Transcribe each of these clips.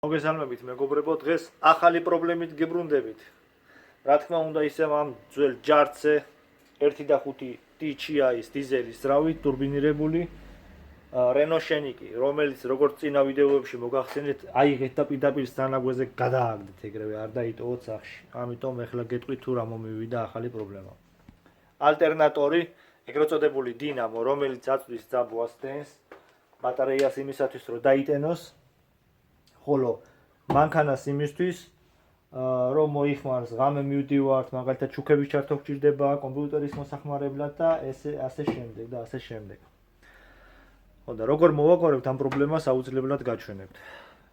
მოგესალმებით მეგობრებო, დღეს ახალი პრობლემით გებრუნდებით. რა თქმა უნდა, ისევ ამ ძველ ჯარცზე 1.5 TCI-ის დიზელის ძრავით ტურბინირებული Renault Scenic, რომელიც როგორც წინა ვიდეოებში მოგახსენეთ, აიღეთ და პირდაპირ სანაგვეზე გადააგდეთ, ეგრევე არ დაიტოვოთ სახში. ამიტომ ეხლა გეტყვით თუ რა მომივიდა ახალი პრობლემა. ალტერნატორი, ეგრეთ წოდებული დინამო, რომელიც აწვდის ძაბვას დენს ბატარეიას იმისათვის, რომ დაიტენოს. ხოლო მანქანას იმისთვის, რომ მოიხმაროს ღამე მივდივართ, მაგალითად ჩუქების ჩართო გჭირდება კომპიუტერის მოსახმარებლად და ასე შემდეგ და ასე შემდეგ. ხო და როგორ მოვაგვარებთ ამ პრობლემას აუცილებლად გაჩვენებთ.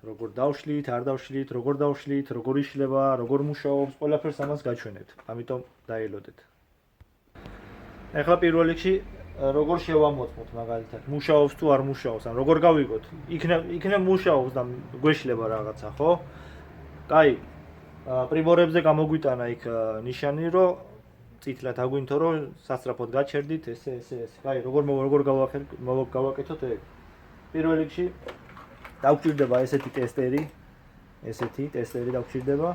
როგორ დავშლით, არ დავშლით, როგორ დავშლით, როგორ იშლება, როგორ მუშაობს, ყველაფერს ამას გაჩვენებთ. ამიტომ დაელოდეთ. ეხლა პირველ რიგში როგორ შევამოწმოთ მაგალითად მუშაობს თუ არ მუშაობს, ან როგორ გავიგოთ? იქნებ მუშაობს და გვეშლება რაღაცა, ხო? კაი, პრიბორებზე გამოგვიტანა იქ ნიშანი, რომ წითლად აგვინთო, რომ სასწრაფოდ გაჩერდით, ესე. კაი, როგორ გავაკეთოთ ეგ? პირველ რიგში დავგვჭირდება ესეთი ტესტერი, დავგვჭირდება,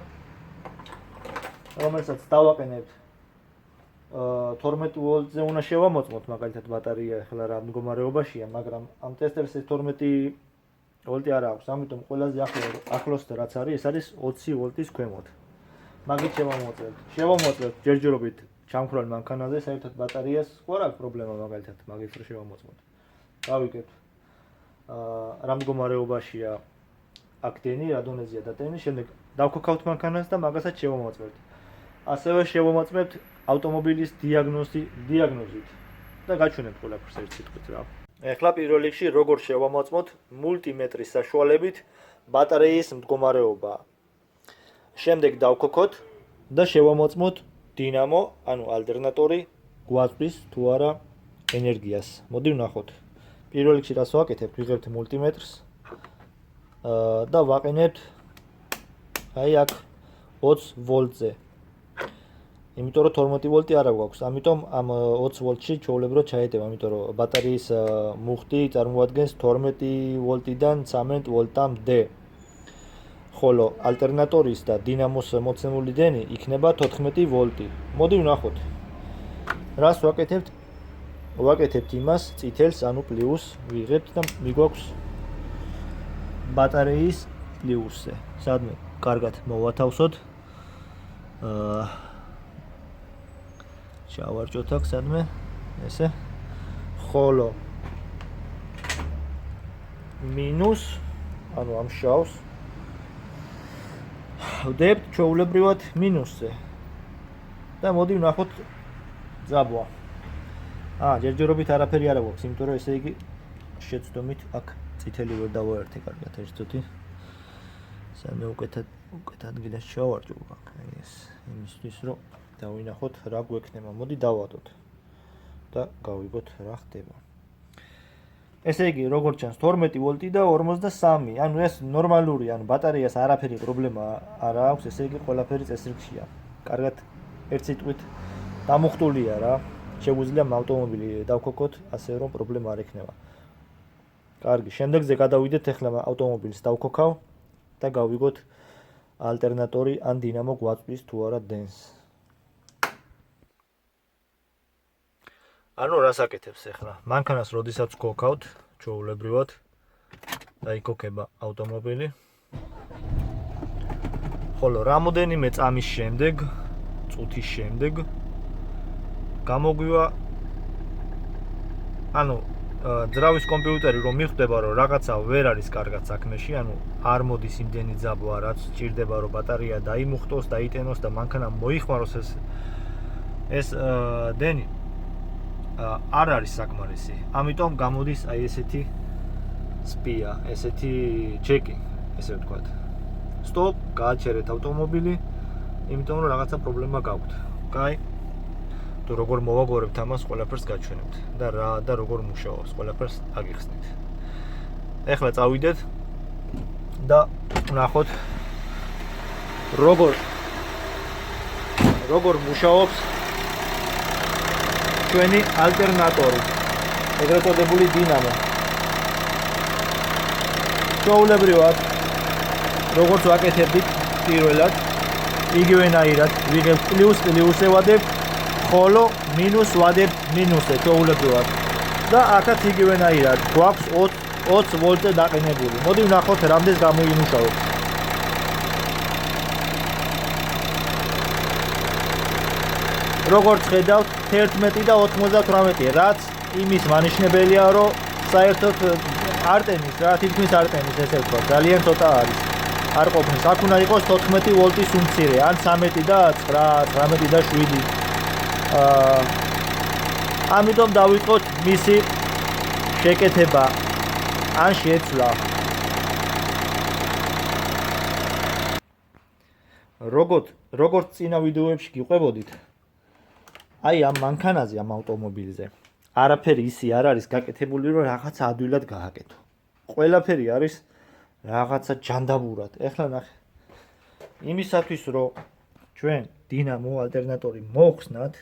რომელსაც დავაყენებთ 12 ვოლტზე უნდა შევამოწმოთ მაგალითად ბატარეია ახლა რა მდგომარეობაშია, მაგრამ ამ ტესტერს 12 ვოლტი არ აქვს, ამიტომ ყველაზე ახლოს რაც არის, ეს არის 20 ვოლტის ქვემოთ. მაგით შევამოწმებთ ჯერჯერობით ჩამქრალ მანქანაზე, საერთოდ ბატარეიას ხო არ აქვს პრობლემა მაგალითად მაგით რომ შევამოწმოთ. გავიგებთ რა მდგომარეობაშია აქ დენი, რა დონეზეა დატენი, შემდეგ დავქოქავთ მანქანას და მაგასაც შევამოწმებთ. ასევე შევამოწმებთ ავტომობილის დიაგნოზით და გაჩვენებთ ყველაფერს ერთ სიტყვით რა. ეხლა პირველ რიგში როგორ შევამოწმოთ მულტიმეტრის საშუალებით ბატარეის მდგომარეობა. შემდეგ დავქოქოთ და შევამოწმოთ დინამო, ანუ ალტერნატორი გვაწვდის თუ არა ენერგიას. მოდი ვნახოთ. პირველ რიგში რას ვაკეთებთ? ვიღებთ მულტიმეტრს და ვაყენებთ აი აქ 20 ვოლტზე. იმიტომ რომ 12 ვოლტი არა გვაქვს, ამიტომ ამ 20 ვოლტში ჩვეულებრივად ჩაეტევა, იმიტომ რომ ბატარეის მუხტი წარმოადგენს 12 ვოლტიდან 13 ვოლტამდე. ხოლო ალტერნატორის და დინამოს მოცემული დენი იქნება 14 ვოლტი. მოდი ვნახოთ. რას ვაკეთებთ? ვაკეთებთ იმას, წითელს, ანუ პლუსს ვიღებთ და მიგვაქვს ბატარეის პლუსზე. სადმე კარგად მოვათავსოთ. შევარჭოთ აქ სადმე, ესე. ხოლო მინუს, ანუ ამ შავს ვდებთ ჩვეულებრივად მინუსზე. და მოდი ვნახოთ ძაბვა. ჯერჯერობით არაფერი არ აქვს, იმიტომ რომ ესე იგი შეცდომით აქ წითელი ვერ დავაერთე კარგად ერთ წუთი. სადმე უკეთ ადგილას შევარჭო აქ, ეს იმისთვის რომ დავინახოთ რა გვექნება. მოდი დავადოთ და გავიგოთ რა ხდება. ესე იგი, როგორც ჩანს 12 ვოლტი და 53. ანუ ეს ნორმალური, ანუ ბატარეიას არაფერი პრობლემა არ აქვს, ესე იგი ყველაფერი წესრიგშია. კარგად ერთ სიტყვით დამუხტულია რა. შეგვიძლია ავტომობილი დავქოქოთ, ასე რომ პრობლემა არ ექნება. კარგი, შემდეგზე გადავიდეთ, ეხლა ავტომობილს დავქოქავ და გავიგოთ ალტერნატორი ან დინამო გვაწვდის თუ არა დენს. ანუ რას აკეთებს ახლა? მანქანას როდესაც ვქოქავთ, ჩვეულებრივად დაიქოქება ავტომობილი. ხოლო რამოდენიმე წამის შემდეგ, წუთის შემდეგ გამოგვივა ანუ ძრავის კომპიუტერი რომ მიხვდება რომ რაღაცა ვერ არის კარგად საქმეში, ანუ არ მოდის იმდენი ძაბვა, რაც სჭირდება რომ ბატარეია დაიმუხტოს, დაიტენოს და მანქანა მოიხმაროს ეს დენი არ არის საკმარისი. ამიტომ გამოდის აი ესეთი სპია, ესეთი ჩეკი, ესე ვთქვათ. სტოპ, გააჩერეთ ავტომობილი, იმიტომ რომ რაღაცა პრობლემა გაქვთ. კაი? თუ როგორ მოვაგვარებთ ამას, ყველაფერს გაჩვენებთ და როგორ მუშაობს, ყველაფერს აგიხსნით. ეხლა წავიდეთ და ვნახოთ როგორ მუშაობს ჩვენი ალტერნატორი, ეგრეთ წოდებული დინამო. ჩვეულებრივად როგორც ვაკეთებდით პირველად, იგივენაირად ვიღებთ პლუსზე ვადებთ, ხოლო მინუს ვადებთ მინუსზე ჩვეულებრივად. და აქაც იგივენაირად გვაქვს 20 ვოლტზე დაყენებული. მოდი ვნახოთ რამდენს გამოიმუშავებს. როგორც ხედავთ 11 და 98, რაც იმის მანიშნებელია, რომ საერთოდ არ ტენის რა, თითქმის არ ტენის, ესე ვთქვა, ძალიან ცოტა არის. არ ყოფნის, აქ უნდა იყოს 14 ვოლტის უმცირე, ან 13 და 9, 18 და 7. ამიტომ დავიწყოთ მისი შეკეთება ან შეცვლა. როგორც წინა ვიდეოებში გიყვებოდით, აი ამ მანქანაზე, ამ ავტომობილზე არაფერი ისი არ არის გაკეთებული, რომ რაღაცა ადვილად გააკეთო. ყველაფერი არის რაღაცა ჯანდაბურად. ეხლა ნახე. იმისათვის, რომ ჩვენ დინამო ალტერნატორი მოვხსნათ,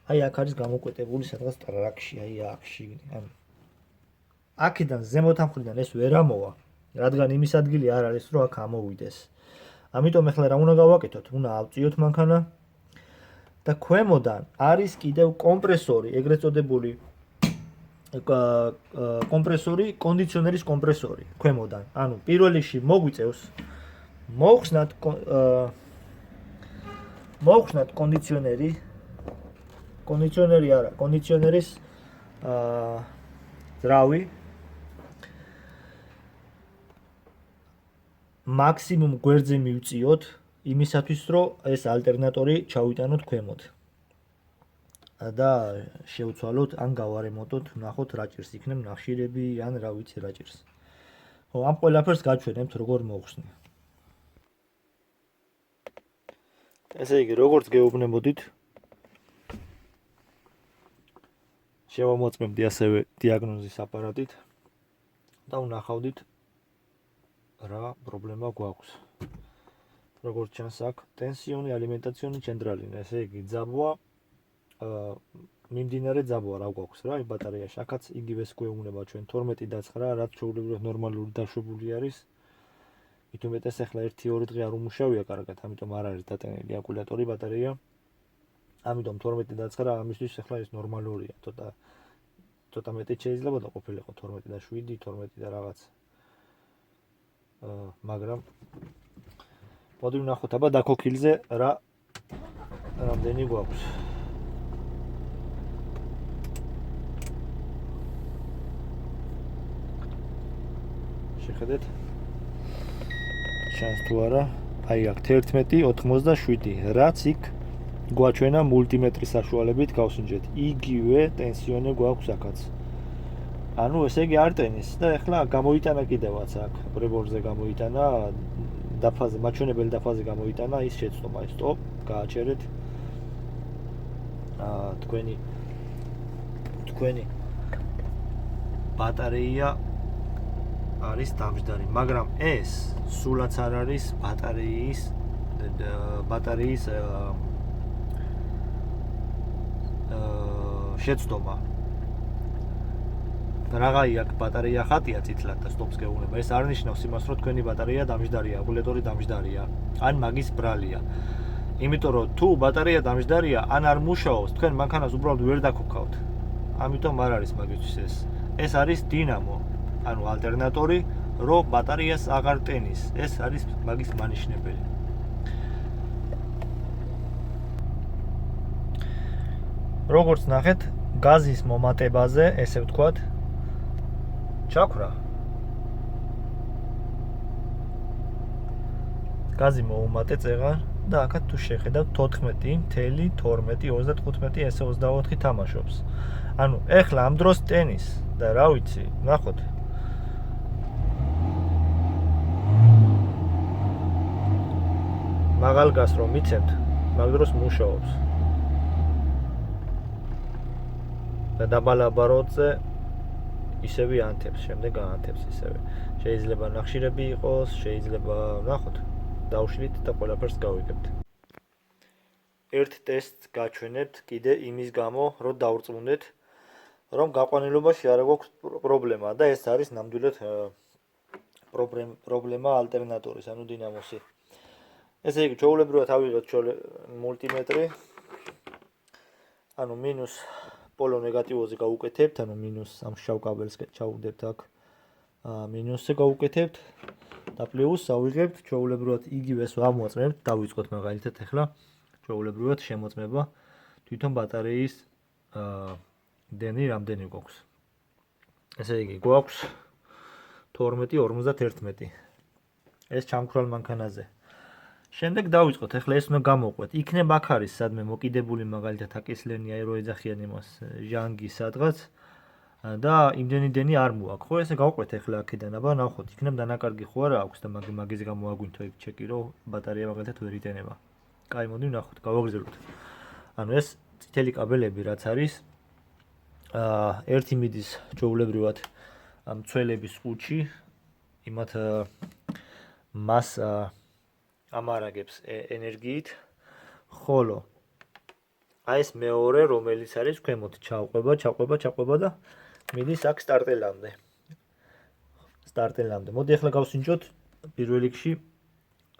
აი აქ არის გამოკვეთებული სადღაც ტრაკში, აი აქში. ანუ აქედან ზემოთა მხრიდან ეს ვერ ამოვა, რადგან იმის ადგილი არ არის, რომ აქ ამოვიდეს. ამიტომ ეხლა რა უნდა გავაკეთოთ? უნდა ავწიოთ მანქანა და ქვემოდან არის კიდევ კომპრესორი, ეგრეთ წოდებული კომპრესორი, კონდიციონერის კომპრესორი ქვემოდან. ანუ პირველ რიგში მოგვიწევს მოვხსნათ კონდიციონერი არა, კონდიციონერის ძრავი მაქსიმუმ გვერდზე მივწიოთ იმისათვის, რომ ეს ალტერნატორი ჩავიტანოთ ქვემოთ. და შევცვალოთ, ან გავარემონტოთ, ვნახოთ რა ჭირს იქნებ ნახშირები, ან რა ვიცი რა ჭირს. ხო, ამ ყველაფერს გაჩვენებთ, როგორ მოვხსნი. ესე იგი, როგორც გეუბნებოდით, შევამოწმებდი ასევე დიაგნოზის აპარატით და ვნახავდით რა პრობლემა გვაქვს. როგორც ჩანს აქ, ტენსიონი, ალიმენტაციონი, ცენტრალინი, ესე იგი, ძაბვა მიმდინარე ძაბვა რა გვაქვს რა იმ ბატარეაში. აქაც იგივეს გვეუბნება ჩვენ 12 და 9, რაც ჩვეულებრივად ნორმალური დაშვებული არის. მით უმეტეს ახლა 1-2 დღე არ უმუშავია კარგად, ამიტომ არ არის დატანილი აკუმულატორი ბატარეა. ამიტომ 12 და 9 ამისთვის ახლა ეს ნორმალურია. ცოტა მეტი შეიძლება და ყოფილიყო 12 და 7, 12 და რაღაც. მაგრამ მოდი ვნახოთ აბა დაქოქილზე რამდენი გვაქვს. შეხედეთ. ჩანს თუ არა? აი აქ 11.87, რაც იქ გვაჩვენა მულტიმეტრის საშუალებით გავსინჯეთ. იგივე ტენსიონი გვაქვს აქაც. ანუ ესე იგი არ ტენის და ეხლა გამოიტანა კიდევაც აქ პრებორზე გამოიტანა დაფაზე, მაჩვენებელი დაფაზე გამოიტანა ის შეცდომა, ის სტოპ, გააჩერეთ. თქვენი ბატარეია არის დამჯდარი, მაგრამ ეს სულაც არ არის ბატარეის შეცდომა. რაღაცა აქ ბატარეა ხატია წითლად და სტოპს გეუბნება. ეს არ ნიშნავს იმას, რომ თქვენი ბატარეა დამჯდარია, აკუმულატორი დამჯდარია, ან მაგის ბრალია. იმიტომ რომ თუ ბატარეა დამჯდარია, ან არ მუშაობს, თქვენ მანქანას უბრალოდ ვერ დაქოქავთ. ამიტომ არ არის მაგისთვის ეს. ეს არის დინამო, ანუ ალტერნატორი, რომ ბატარეას აღარ ტენის. ეს არის მაგის მანიშნებელი. როგორც ნახეთ, გაზის მომატებაზე, ესე ვთქვათ, ჩაქვრა. გაზი მოუმატე წეღარ და აქაც თუ შეხედავთ 14.12, ესე 24 თამაშობს. ანუ ეხლა ამ დროს ტენის და რა ვიცი, ნახოთ. მაღალ გაზს რომ მიცემთ, მაგ დროს მუშაობს. და დაბალ აბაროტზე ისევე ანთებს, შემდეგ გაანთებს ისევე. შეიძლება ნახშირები იყოს, შეიძლება ნახოთ, დავშლით და ყველაფერს გავიგებთ. ერთ ტესტს გაჩვენებთ კიდე იმის გამო, რომ დავrწმუნდეთ, რომ გაყვანილობაში არ აქვს პრობლემა და ეს არის ნამდვილად პრობლემა ალტერნატორის, ანუ დინამოსი. ესე იგი, ჩვეულებრივად ავიღოთ მულტიმეტრი. ანუ მინუს პოლო ნეგატივოზე გავუკეთებთ, ანუ მინუს ამ შავ კაბელს ჩავუდებთ აქ. მინუსზე გავუკეთებთ და პლუს ავიღებთ, ჩვეულებრივად იგივეს ამოწმებთ, დავიწყოთ მაგალითად ახლა ჩვეულებრივად შემოწმება თვითონ ბატარეის დენი რამდენი გვაქვს. ესე იგი, გვაქვს 12.51. ეს ჩამქრალ მანქანაზე. შემდეგ დავიწყოთ, ახლა ეს უნდა გამოვყვეთ. იქნებ აქ არის სადმე მოკიდებული მაგალითად აკისლენი აეროეძახიან იმას ჟანგი სადღაც და იმდენი დენი არ მოაქვს. ხო, ესე გავყვეთ ახლა აქედან, აბა ნახოთ, იქნებ დანაკარგი ხო არა აქვს და მაგის გამო აგვინთო იქ ჩეკი, რომ ბატარეა მაგალითად ვერ იტენება. კაი, მოდი ვნახოთ, გავაგრძელოთ. ანუ ეს წითელი კაბელები რაც არის ერთი მიდის ჩვეულებრივად მცველების ყუთში, იმათ მას ამარაგებს ენერგიით, ხოლო აი ეს მეორე, რომელიც არის ქვემოთ ჩაყვება და მიდის აქ სტარტელამდე. მოდი ახლა გავსინჯოთ პირველ რიგში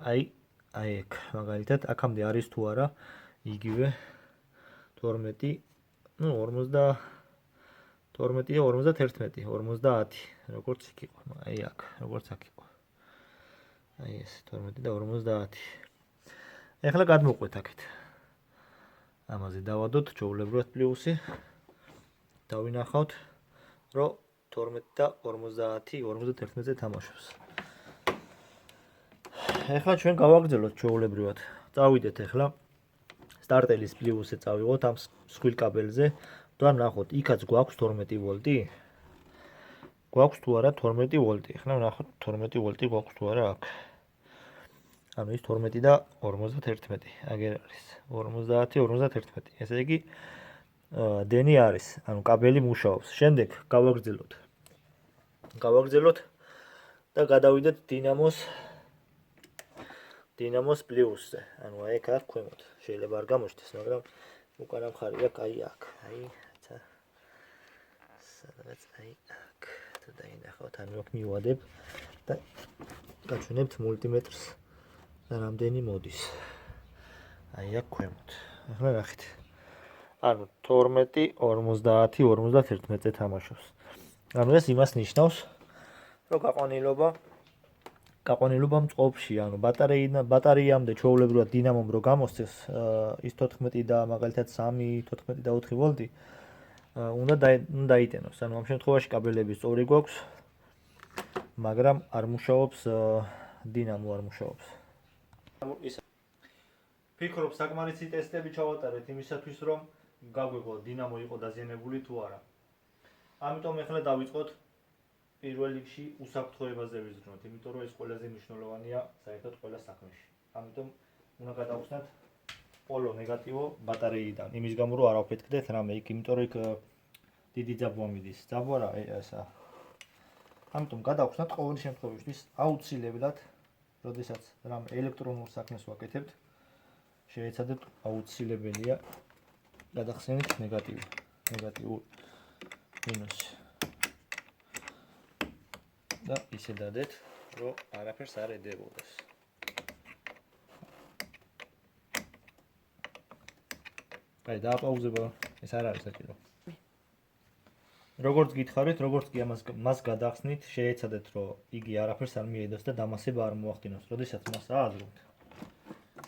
აი აქ, მაგალითად, აქამდე არის თუ არა იგივე 12, ну 50, როგორც იქ იყო, აი აქ, როგორც აქ იყო. აი ეს 12 და 50. ახლა გადმოვყვეთ აქეთ. ამაზე დავადოთ ჩვეულებრივად პლუსი. დავინახავთ, რომ 12 და 50, 51-ზე თამაშობს. ახლა ჩვენ გავაგრძელოთ ჩვეულებრივად. წავიდეთ ახლა სტარტელის პლუსზე წავიღოთ ამ სქვილ კაბელზე და ნახოთ, იქაც გვაქვს 12 ვოლტი. გვაქვს თუ არა 12 ვოლტი. ახლა ვნახოთ 12 ვოლტი გვაქვს თუ არა აქ. ანუ ის 12 და 51. აგერ არის. 50, 51. ესე იგი დენი არის, ანუ კაბელი მუშაობს. შემდეგ გავაგრძელოთ და გადავიდეთ დინამოს პლუსზე. ანუ აი აქ არის ქვემოთ. შეიძლება არ გამოჩნდეს, მაგრამ უკანა მხარე აქ, აი აქ. აი სადღაც აი აქ. თუ დაინახავთ, ანუ აქ მივადებ და გაჩვენებთ მულტიმეტრს და რამდენი მოდის. აი აქ ქვემოთ. ახლა ნახეთ. ანუ 12, 50, 51-ზე თამაშობს. ანუ ეს იმას ნიშნავს, რომ გაყვანილობა მწყობში, ანუ ბატარეიამდე ჩვეულებრივად დინამომ რო გამოსცეს ის 14 და მაგალითად 3, 14 და 4 ვოლტი უნდა დაიტენოს. ანუ ამ შემთხვევაში კაბელები სწორი გვაქვს, მაგრამ არ მუშაობს დინამო არ მუშაობს. ფიქრობ საკმარისი ტესტები ჩავატარეთ იმისათვის, რომ გაგვეღო დინამო იყო დაზიანებული თუ არა. ამიტომ ახლა დავიწყოთ პირველ რიგში უსაფრთხოებაზე ვიზრუნოთ, იმიტომ რომ ეს ყველაზე მნიშვნელოვანია საერთოდ ყველა საქმეში. ამიტომ უნდა გადავხსნათ პოლო ნეგატივო ბატარეიდან. იმის გამო რომ არ ავფეთქდეთ რამე იქ, იმიტომ რომ იქ დიდი ძაბვა მიდის. ძაბვა რა, ესა. ამიტომ გადავხსნათ ყოველ შემთხვევაში აუცილებლად, როდესაც რამე ელექტრონულ საქმეს ვაკეთებთ, შეეცადეთ აუცილებელია გადახსენით ნეგატივ მინუსი. და ისე დადეთ, რომ არაფერს არ ედებოდეს. აი, დააპაუზება, ეს არ არის საჭირო. როგორც გითხარით, როგორც კი მას გადახსნით, შეეცადეთ, რომ იგი არაფერს არ მიედოს და დამასება არ მოახდინოს. როდესაც მას ააზრობთ,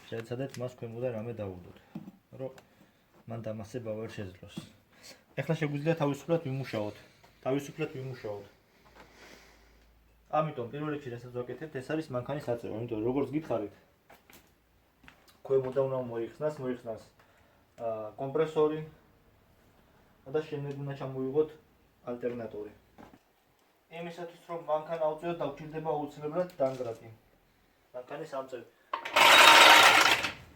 შეეცადეთ მას ქვემოდან რამე დავუდოთ, რომ მან დამასება ვერ შეძლოს. ახლა შეგვიძლია თავისუფლად ვიმუშაოთ. ამიტომ პირველ რიგში რასაც ვაკეთებთ, ეს არის მანქანის აწევა, იმიტომ რომ როგორც გითხარით, ქვემოდან უნდა მოიხსნას კომპრესორი და შემდეგ უნდა ჩამოვიღოთ ალტერნატორი. იმისათვის რომ მანქანა ავწევოთ, დაგვჭირდება აუცილებლად დანგრატი. მანქანის ამწევი.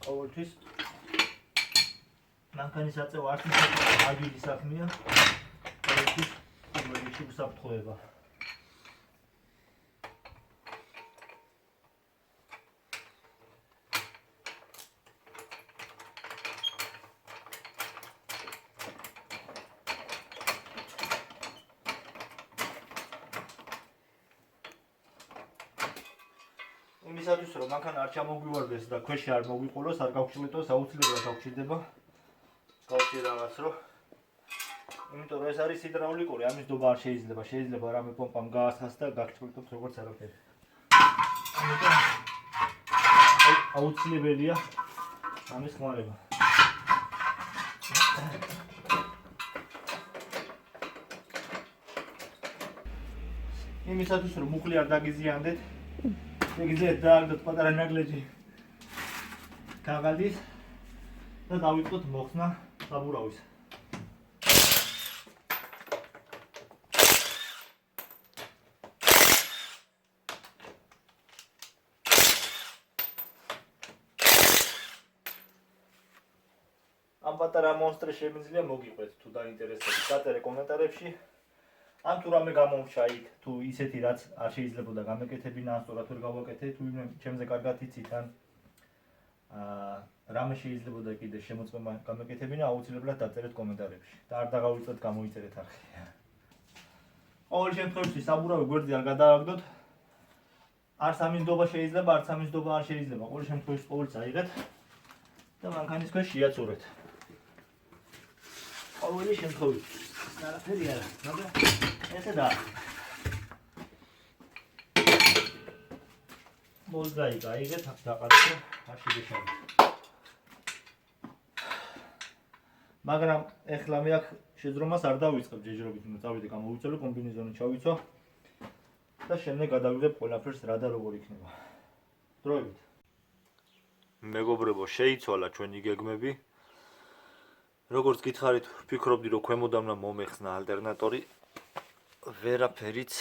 ყოველთვის მანქანის აწევა არც აგვიდის საქმეა, ყოველთვის პირველ რიგში უსაფრთხოება. იმისათვის რომ მანქანა არ ჩამოგვივარდეს და ქვეშე არ მოგვიყოლოს, არ გავხსნილოს, აუცილებლად გავხსნიდება. გავხსნი რაღაც რომ იმიტომ რომ ეს არის ჰიდრაულიკური, ამის დობა არ შეიძლება. შეიძლება რამე პომპამ გაასხას და გაგჭიროთ როგორც არაფერი. ამიტომ აუცილებელია ამის ხმარება. იმისათვის რომ მუხლი არ დაგიზიანდეთ, შეგიძლიათ დააგდოთ პატარა ნაგლეჯი კაღადის და დავიწყოთ მოხსნა საბურავის. ამ პატარა მონსტრს შემიძლია მოგიყვეთ თუ დაინტერესებით გაწერე კომენტარებში. ან თუ რამე გამომჩა იქ, თუ ისეთი რაც არ შეიძლებოდა გამეკეთებინა, ან სწორად ვერ გავაკეთე, თუ ჩემზე კარგად იცით, ან რამე შეიძლებოდა კიდე შემოწმება გამეკეთებინა, აუცილებლად დაწერეთ კომენტარებში და არ დაგავიწყდეთ გამოიწერეთ არხი. ყოველ შემთხვევაში საბურავი გვერდზე არ გადააგდოთ. არც ამის დობა შეიძლება, არც ამის დობა არ შეიძლება. ყოველ შემთხვევაში ყოველს აიღეთ და მანქანის ქვეშ შეაწურეთ. ყოველი შემთხვევაში არაფერი არა, მაგრამ ესე და მოლდაი გაიგეთ, აქ დაყარეთ, არ შეგეშალოთ. მაგრამ ეხლა მე აქ შეძრომას არ დავიწყებ ჯეჯრობით, უნდა წავიდე გამოვიწელო, კომბინეზონი ჩავიცვა და შემდეგ გადავიღებ ყველაფერს რა და როგორ იქნება. დროებით. მეგობრებო, შეიცვალა ჩვენი გეგმები. როგორც გითხარით, ვფიქრობდი რომ ქვემოდან უნდა მომეხსნა ალტერნატორი. ვერაფერიც,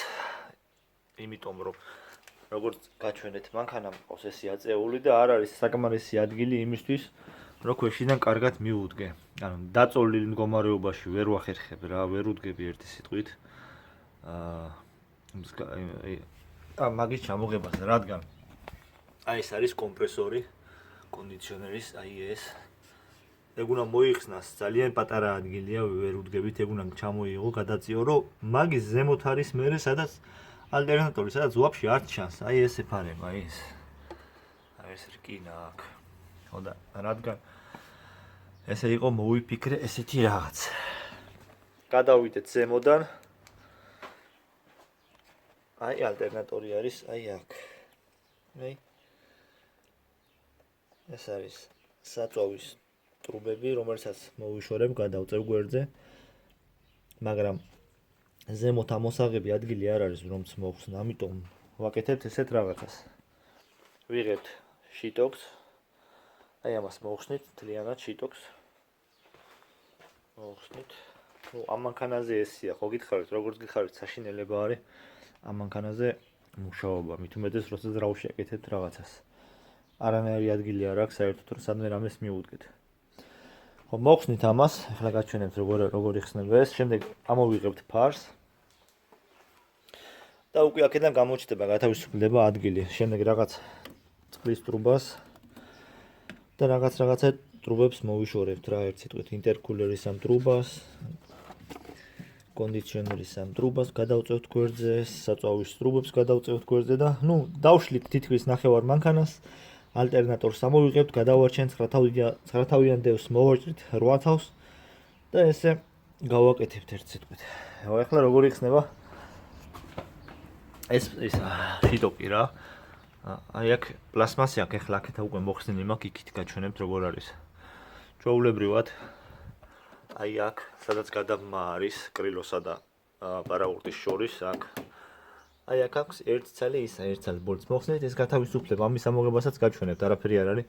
იმიტომ რომ როგორც გაჩვენეთ, მანქანა მყავს ესე აწეული და არ არის საკმარისი ადგილი იმისთვის, რომ ქვეშიდან კარგად მიუდგე. ანუ დაწოლილი მდგომარეობაში ვერ ვახერხებ რა, ვერ უდგები ერთი სიტყვით. მაგის ჩამოღებას, რადგან აი ეს არის კომპრესორი, კონდიციონერის, აი ეს. ეგ უნდა მოიხსნას, ძალიან პატარა ადგილია, ვერ უდგებით, ეგ უნდა ჩამოიღო, გადაწიო, რომ მაგის ზემოთ არის მერე, სადაც ალტერნატორი, სადაც ვაფშე არ ჩანს, აი ეს ეფარება, აი ეს. აი ეს რკინა აქ. ხო და რადგან ესე იყო მოვიფიქრე ესეთი რაღაც. გადავიდეთ ზემოდან. აი ალტერნატორი არის, აი აქ. აი ეს არის საწოვის ტრუბები, რომელსაც მოვიშორებ, გადავწევ გვერდზე. მაგრამ ზემოთ ამოსაღები ადგილი არ არის, რომც მოხსნა, ამიტომ ვაკეთებთ ესეთ რაღაცას. ვიღებთ შიტოქს. აი ამას მოხსნით, მთლიანად შიტოქს. მოხსნით. ნუ ამ მანქანაზე ესია, ხო გითხარით, როგორც გითხარით, საშინელება არის ამ მანქანაზე მუშაობა, მით უმეტეს როდესაც რავში აკეთებთ რაღაცას. არანაირი ადგილი არ აქვს საერთოდ, რომ სადმე რამეს მიუდგეთ. ხო, მოხსნით ამას, ახლა გაჩვენებთ როგორ იხსნება ეს, შემდეგ ამოვიღებთ ფარს. და უკვე აქედან გამოჩნდება, გათავისუფლდება ადგილი. შემდეგ რაღაც წყლის ტრუბას და რაღაცა ტრუბებს მოვიშორებთ რა, ერთ სიტყვით ინტერკულერის ამ ტრუბას, კონდიციონერის ამ ტრუბას გადავწევთ გვერდზე, საწვავის ტრუბებს გადავწევთ გვერდზე და ნუ დავშლით თითქმის ნახევარ მანქანას. ალტერნატორს ამოვიღებთ, გადავარჩენთ 9 თავიან დევს მოვაჭრით 8 თავს და ესე გავაკეთებთ ერთ სიტყვით. ახლა როგორ იხსნება ეს შიტოკი რა. აი აქ პლასმასი აქ ახლა აქეთა უკვე მოხსნილი მაქვს, იქით გაჩვენებთ როგორ არის. ჩვეულებრივად აი აქ სადაც გადაბმა არის კრილოსა და პარაურტის შორის აქ აი აქ აქვს ერთი ცალი ისა, ერთი ცალი ბოლტს მოხსნით, ეს გათავისუფლება, ამის ამოღებასაც გაჩვენებთ, არაფერი არ არის.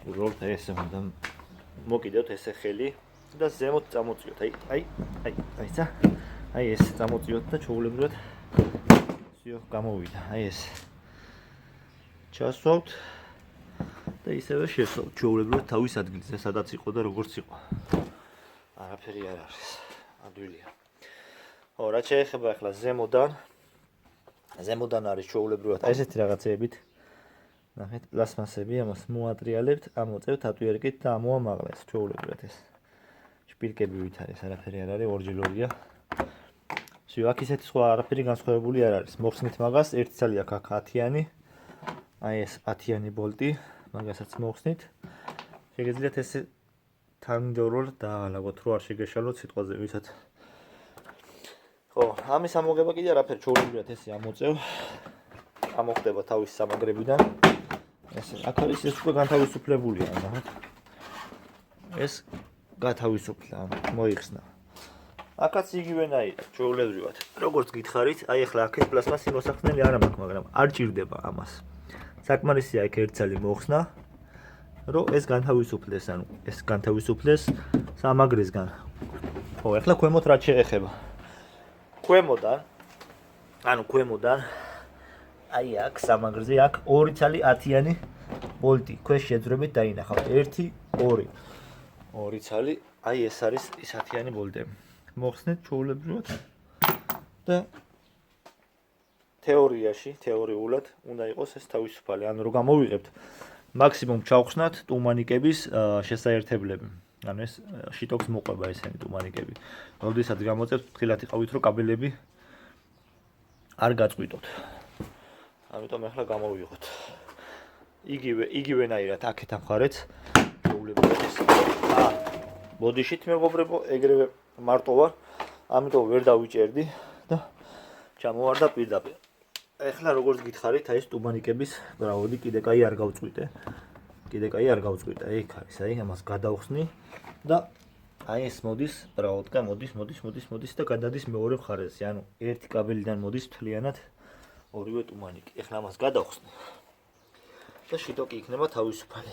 უბრალოდ ესე უნდა მოკიდოთ ესე ხელი და ზემოთ წამოწიოთ. აი ეს წამოწიოთ და ჩვეულებრივად ისე გამოვიდა. აი ეს ჩასვავთ და ისევე შესვავთ ჩვეულებრივად თავის ადგილზე, სადაც იყო და როგორც იყო. არაფერი არ არის. ადვილია. ხო, რაც შეეხება ახლა ზემოდან არის ჩვეულებრივად აი ესეთი რაღაცეებით. ნახეთ, პლასმასები, ამას მოატრიალებთ, ამოწევთ ატვიერკით და ამოამაღლეს ჩვეულებრივად ეს. შპილკები ვით არის, არაფერი არ არის, ორჯილორია. აქ ისეთი სხვა არაფერი განსხვავებული არ არის. მოხსნით მაგას, ერთი ცალი აქ 10-იანი აი ეს 10-იანი ბოლტი, მაგასაც მოხსნით. შეგიძლიათ ესე თანმიმდევრულად დაალაგოთ, რო არ შეგეშალოთ სიტყვაზე, ვისაც. ხო, ამის ამოღება კიდე არაფერი ჩვეულებრივად ესე ამოწევ. ამოხდება თავის სამაგრებიდან. ესე, აქ არის ეს უკვე განთავისუფლებულია, ნახეთ. ეს გათავისუფლდა, მოიხსნა. აქაც იგივენაირად, ჩვეულებრივად. როგორც გითხარით, აი ახლა აქ ეს პლასმასი მოსახსნელი არ მაქვს, მაგრამ არ ჭირდება ამას. საკმარისია იქ ერთ ცალი მოხსნა, რომ ეს განთავისუფლდეს, ანუ ეს განთავისუფლდეს სამაგრისგან. ხო, ახლა ქვემოთ რაც შეეხება. ქვემოდან აი აქ სამაგრზე აქ ორი ცალი 10-იანი ბოლტი ქვეშ შეძრებით დაინახავთ. 1, 2. ორი ცალი, აი ეს არის ის 10-იანი ბოლტები. მოხსნით ჩვეულებრივად და თეორიულად უნდა იყოს ეს თავისუფალი. ანუ რომ გამოვიღებთ მაქსიმუმ ჩავხსნათ ტუმანიკების შესაერთებლები. ანუ ეს შიტოქს მოყვება ესენი ტუმანიკები. როდესაც გამოწევთ, ფრთხილად იყავით, რომ კაბელები არ გაწყვიტოთ. ამიტომ ახლა გამოვიღოთ. იგივენაირად აქეთ ამხარეც ჩვეულებრივად ეს. ბოდიშით მეგობრებო, ეგრევე მარტო ვარ, ამიტომ ვერ დავიჭერდი და ჩამოვარდა პირდაპირ. ახლა როგორც გითხარით, აი ეს ტუბანიკების რაოდი კიდე კაი არ გავწყვიტე. ეგ არის, აი ამას გადავხსნი და აი ეს მოდის რაოდკა, მოდის და გადადის მეორე მხარეზე. ანუ ერთი კაბელიდან მოდის მთლიანად ორივე ტუბანიკი. ახლა ამას გადავხსნი და შიტოკი იქნება თავისუფალი.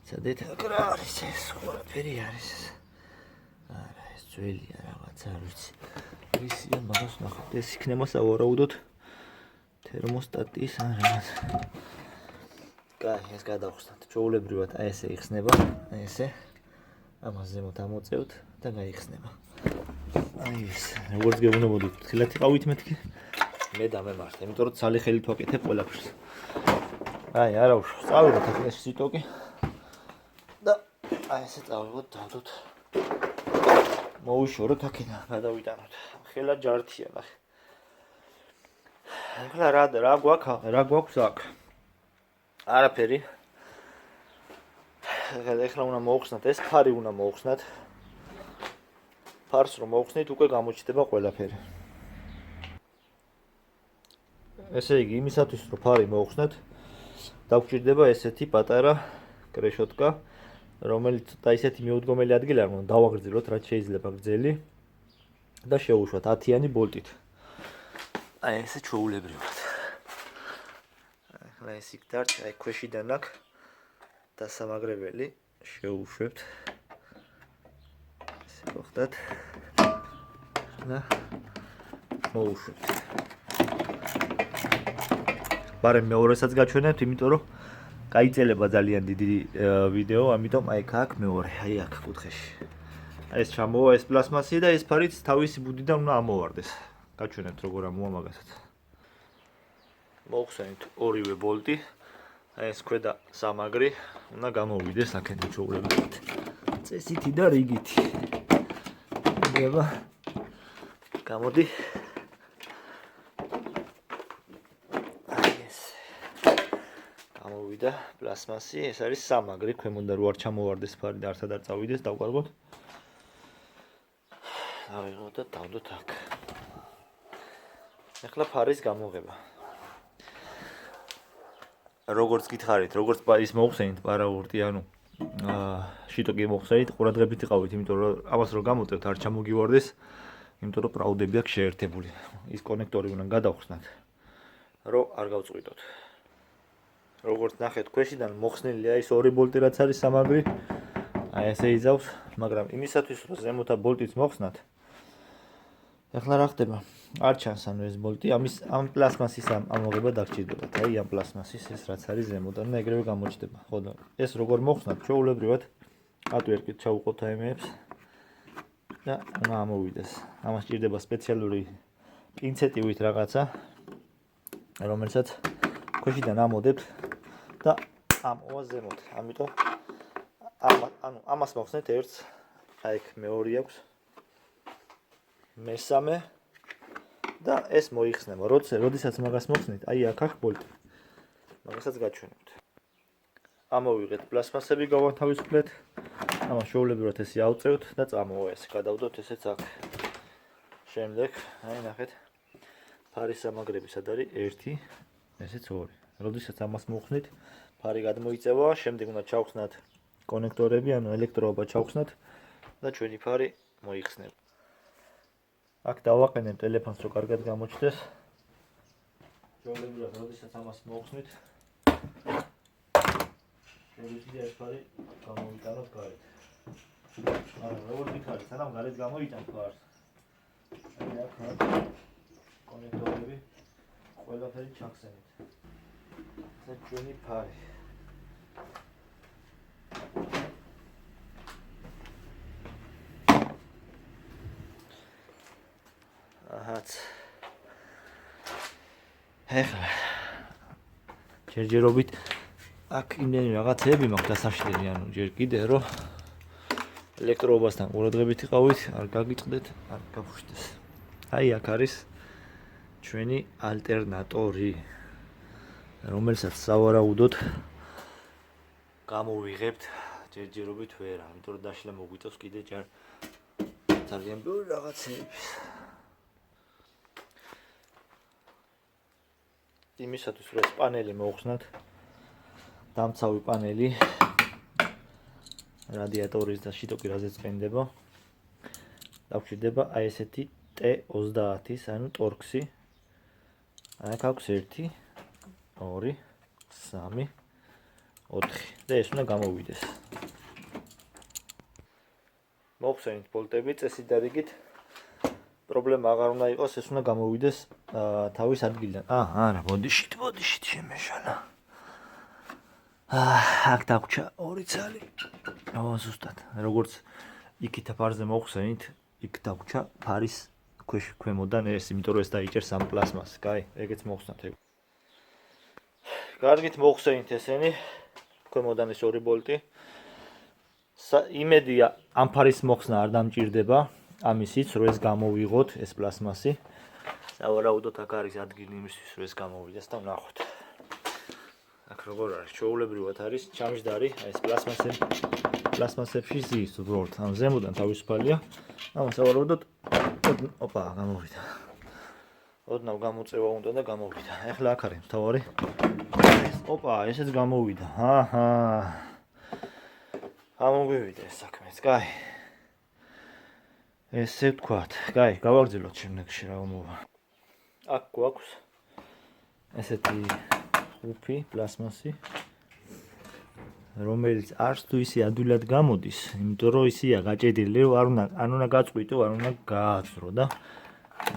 სადეთ აქ რა არის ეს, ყველაფერი არის. არა, ეს ძველია რაღაცა, არ ვიცი. ისია მაგას ნახავთ, ეს იქნება სავარაუდოდ თერმოსტატის ან რაღაც. კაი, ეს გადავხსნათ. ჩვეულებრივად აი ესე იხსნება, აი ესე. ამას ზემოთ ამოწევთ და გაიხსნება. აი ეს, როგორც გეუბნებოდით, ხილად იყავით მეთქი. მე დამემართა, იმიტომ რომ ცალი ხელით ვაკეთებ ყველაფერს. აი, არა უშავს, წავიღოთ ახლა ეს შიტოკი. და აი ესე წავიღოთ, დავდოთ. მოვიშოროთ აქედან, გადავიტანოთ. ხელა ჯართია, ნახე. ახლა რა გვაქვს აქ? არაფერი. ახლა უნდა მოუხსნათ, ეს ფარი უნდა მოუხსნათ. ფარს რომ მოუხსნით, უკვე გამოჩნდება ყველაფერი. ესე იგი, იმისათვის რომ ფარი მოუხსნათ, დაგჭირდება ესეთი პატარა კრეშოტკა, რომელიც და ისეთი მიუდგომელი ადგილი არ უნდა დავაგრძელოთ, რაც შეიძლება გრძელი და შევუშვათ 10-იანი ბოლტით. აი ესე ჩვეულებრივად. ახლა ეს იქ დარჩა, აი ქვეშიდან აქ დასამაგრებელი შევუშვებთ. ესე გახდათ. და მოუშვებთ. ბარემ მეორესაც გაჩვენებთ, იმიტომ რომ გაიწელება ძალიან დიდი ვიდეო, ამიტომ აი აქ მეორე, აი აქ კუთხეში. ეს ჩამოვა ეს პლასმასი და ეს ფარიც თავისი ბუდიდან უნდა ამოვარდეს. გაჩვენებთ როგორ ამოვა მაგასაც. მოვხსენით ორივე ბოლტი. აი ეს ქვედა სამაგრი უნდა გამოვიდეს აქედან ჩვეულებრივად. წესითი და რიგითი. იგება. გამოდი. გამოვიდა პლასმასი, ეს არის სამაგრი, ქვემოდან რო არ ჩამოვარდეს ფარი და არცად არ წავიდეს, დავკარგოთ. დავიღოთ და დავდოთ აქ. ახლა ფარის გამოღება. როგორც გითხარით, როგორც ის მოუხსენით პარაურტი, ანუ შიტოკი მოუხსენით, ყურადღებით იყავით, იმიტომ რომ ამას რო გამოწევთ არ ჩამოგივარდეს, იმიტომ რომ პრაუდები აქვს შეერთებული. ის კონექტორი უნდა გადავხსნათ, რომ არ გავწყვიტოთ. როგორც ნახეთ, ქვეშიდან მოხსნილია ის ორი ბოლტი, რაც არის სამაგრი. აი ესე იზავს, მაგრამ იმისათვის რომ ზემოთა ბოლტიც მოხსნათ, ახლა რა ხდება? არ ჩანს ანუ ეს ბოლტი, ამ პლასმასის ამოღება დაგჭირდებათ. აი ამ პლასმასის ეს რაც არის ზემოდან და ეგრევე გამოჩნდება. ხო და ეს როგორ მოხსნათ, ჩვეულებრივად ატვერკით ჩავუყოთ აიმეებს და უნდა ამოვიდეს. ამას ჭირდება სპეციალური პინცეტივით რაღაცა, რომელსაც ქვეშიდან ამოდებთ და ამოვა ზემოთ. ამიტომ ამას მოხსნით ერთს, აი ეგ მეორე აქვს. მესამე და ეს მოიხსნება. როდესაც მაგას მოხსნით, აი აქ ბოლტი. მაგასაც გაჩვენებთ. ამოვიღეთ პლასმასები, გავათავისუფლეთ. ამას შეულებრივად ესე ავწევთ და წამოვა ესე გადავდოთ ესეც აქ. შემდეგ, აი ნახეთ. ფარის სამაგრები სად არის? 1, ესეც 2. როდესაც ამას მოვხსნით, ფარი გადმოიწევა, შემდეგ უნდა ჩავხსნათ კონექტორები, ანუ ელექტროობა ჩავხსნათ და ჩვენი ფარი მოიხსნება. აქ დავაყენებ ტელეფონს, რომ კარგად გამოჩნდეს. შეულებრივად, როდესაც ამას მოვხსნით, შეგვიძლია ეს ფარი გამოვიტანოთ გარეთ. არა, როგორ ვიქარით, სანამ გარეთ გამოიტანთ ფარს. აი აქ კონექტორები ყველაფერი ჩახსენით. ეს ჩვენი ფარი. აჰაც. ეხლა ჯერჯერობით აქ იმდენი რაღაცები მაქვს დასაშლელი, ანუ ჯერ კიდე რომ ელექტროობასთან ყურადღებით იყავით, არ გაგიწყდეთ, არ გაფუშტეს. აი აქ არის ჩვენი ალტერნატორი, რომელსაც სავარაუდოდ გამოვიღებთ ჯერჯერობით ვერ, ამიტომ რომ დაშლა მოგვიწევს კიდე ძალიან ბევრი რაღაცების. იმისათვის რომ ეს პანელი მოვხსნათ, დამცავი პანელი რადიატორის და შიტოკი რაზეც ყენდება, დაგვჭირდება აი ესეთი T30-ის, ანუ ტორქსი. აქ აქვს 1, 2, 3, 4 და ეს უნდა გამოვიდეს. მოვხსენით ბოლტები, წესით და რიგით. პრობლემა აღარ უნდა იყოს, ეს უნდა გამოვიდეს თავის ადგილიდან. არა, ბოდიშით შემეშალა. აქ დაგვრჩა 2 ცალი. ზუსტად, როგორც იქით ფარზე მოვხსენით, იქ დაგვრჩა ფარის ქვემოდან ეს, იმიტომ რომ ეს დაიჭერს ამ პლასმასს. კაი, ეგეც მოვხსნათ ეგ. კარგით მოვხსენით ესენი, ქვემოდან ეს 2 ბოლტი. იმედია ამ ფარის მოხსნა არ დამჭირდება, ამისიც რომ ეს გამოვიღოთ, ეს პლასმასი. სავარაუდოდ აქ არის ადგილი იმისთვის, რომ ეს გამოვიდეს და ვნახოთ. აქ როგორ არის, ჩვეულებრივად არის ჩამჯდარი, აი ეს პლასმასებში ზის უბრალოდ, ამ ზემოდან თავისუფალია. ამას სავარაუდოდ გამოვიდა. ოდნავ გამოწევა უნდა და გამოვიდა. ეხლა აქ არის მთავარი. ესეც გამოვიდა. გამოგვივიდა ეს საქმეც, კაი. ესე ვთქვათ, კაი, გავაგრძელოთ შემდეგში რა მოვა. აქ გვაქვს ესეთი ხუფი პლასმასი, რომელიც არც თუ ისე ადვილად გამოდის, იმიტომ რომ ისეა გაჭედილი, რომ არ უნდა გაწყვიტო, არ უნდა გააცრო და